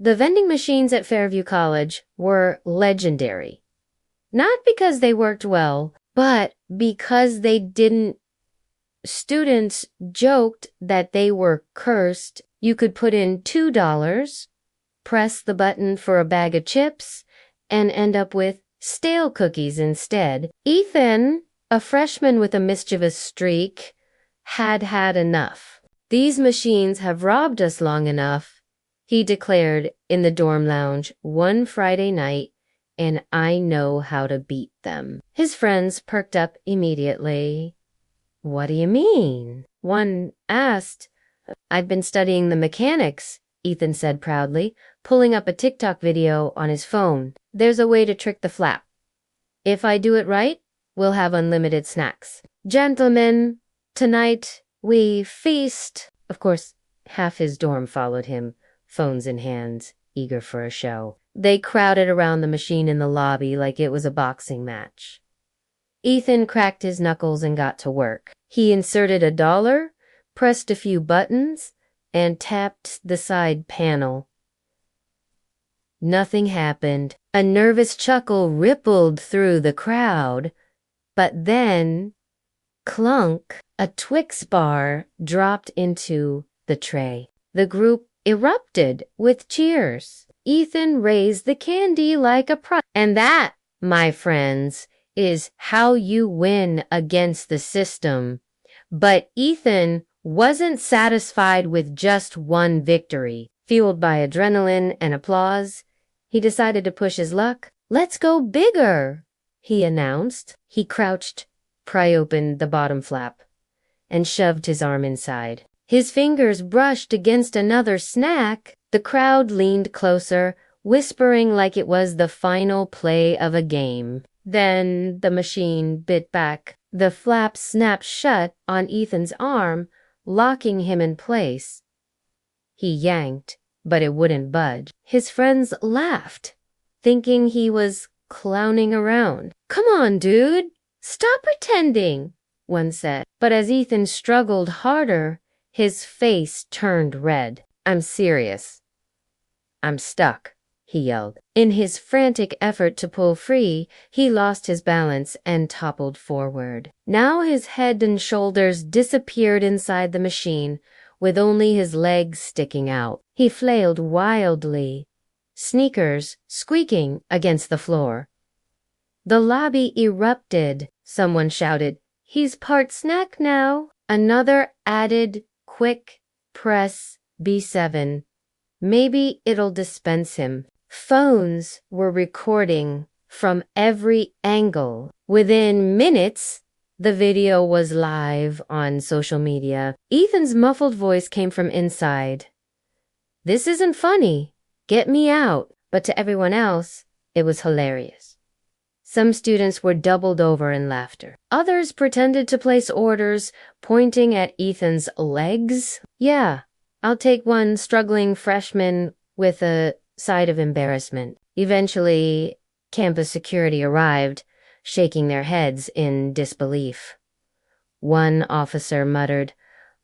The vending machines at Fairview College were legendary. Not because they worked well, but because they didn't. Students joked that they were cursed. You could put in $2, press the button for a bag of chips, and end up with stale cookies instead. Ethan, a freshman with a mischievous streak, had had enough. "These machines have robbed us long enough," he declared in the dorm lounge one Friday night, "and I know how to beat them." His friends perked up immediately. "What do you mean?" one asked. "I've been studying the mechanics," Ethan said proudly, pulling up a TikTok video on his phone. "There's a way to trick the flap. If I do it right, we'll have unlimited snacks. Gentlemen, tonight we feast." Of course, half his dorm followed him, phones in hands, eager for a show. They crowded around the machine in the lobby like it was a boxing match. Ethan cracked his knuckles and got to work. He inserted $1, pressed a few buttons, and tapped the side panel. Nothing happened. A nervous chuckle rippled through the crowd. But then, clunk, a Twix bar dropped into the tray. The group erupted with cheers. Ethan raised the candy like a prize. And that, my friends, is how you win against the system. But Ethan wasn't satisfied with just one victory. Fueled by adrenaline and applause, he decided to push his luck. "Let's go bigger," he announced. He crouched, pry opened the bottom flap, and shoved his arm inside. His fingers brushed against another snack. The crowd leaned closer, whispering like it was the final play of a game. Then the machine bit back. The flap snapped shut on Ethan's arm, locking him in place. He yanked, but it wouldn't budge. His friends laughed, thinking he was clowning around. "Come on, dude. Stop pretending," one said. But as Ethan struggled harder, his face turned red. "I'm serious. I'm stuck," he yelled. In his frantic effort to pull free, he lost his balance and toppled forward. Now his head and shoulders disappeared inside the machine, with only his legs sticking out. He flailed wildly, sneakers squeaking against the floor. The lobby erupted. Someone shouted, "He's part snack now." Another added, "Quick, press B7. Maybe it'll dispense him." Phones were recording from every angle. Within minutes, the video was live on social media. Ethan's muffled voice came from inside. "This isn't funny. Get me out." But to everyone else, it was hilarious. Some students were doubled over in laughter. Others pretended to place orders, pointing at Ethan's legs. "Yeah, I'll take one," struggling freshman with a side of embarrassment. Eventually, campus security arrived, shaking their heads in disbelief. One officer muttered,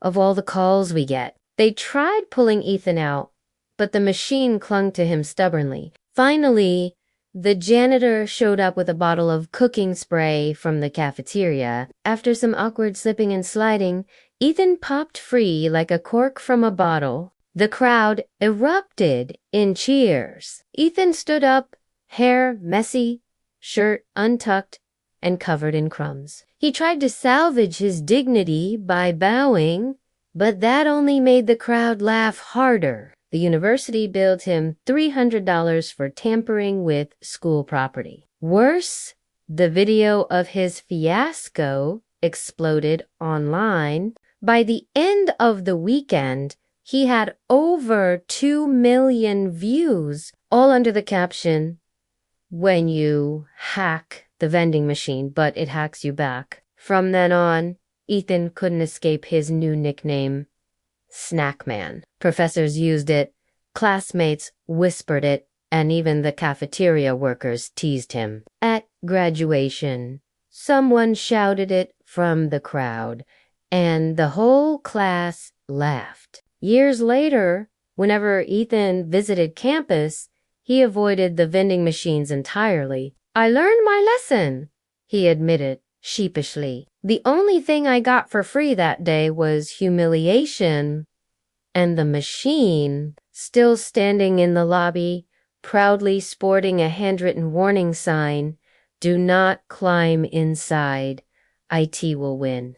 "Of all the calls we get." They tried pulling Ethan out, but the machine clung to him stubbornly. Finally, the janitor showed up with a bottle of cooking spray from the cafeteria. After some awkward slipping and sliding, Ethan popped free like a cork from a bottle. The crowd erupted in cheers. Ethan stood up, hair messy, shirt untucked, and covered in crumbs. He tried to salvage his dignity by bowing, but that only made the crowd laugh harder. The university billed him $300 for tampering with school property. Worse, the video of his fiasco exploded online. By the end of the weekend, he had over 2 million views, all under the caption, "When you hack the vending machine, but it hacks you back." From then on, Ethan couldn't escape his new nickname, Snackman. Professors used it, classmates whispered it, and even the cafeteria workers teased him. At graduation, someone shouted it from the crowd, and the whole class laughed. Years later, Whenever Ethan visited campus, he avoided the vending machines entirely. "I learned my lesson," he admitted sheepishly. "The only thing I got for free that day was humiliation." And the machine, still standing in the lobby, proudly sporting a handwritten warning sign, "Do not climb inside. IT will win."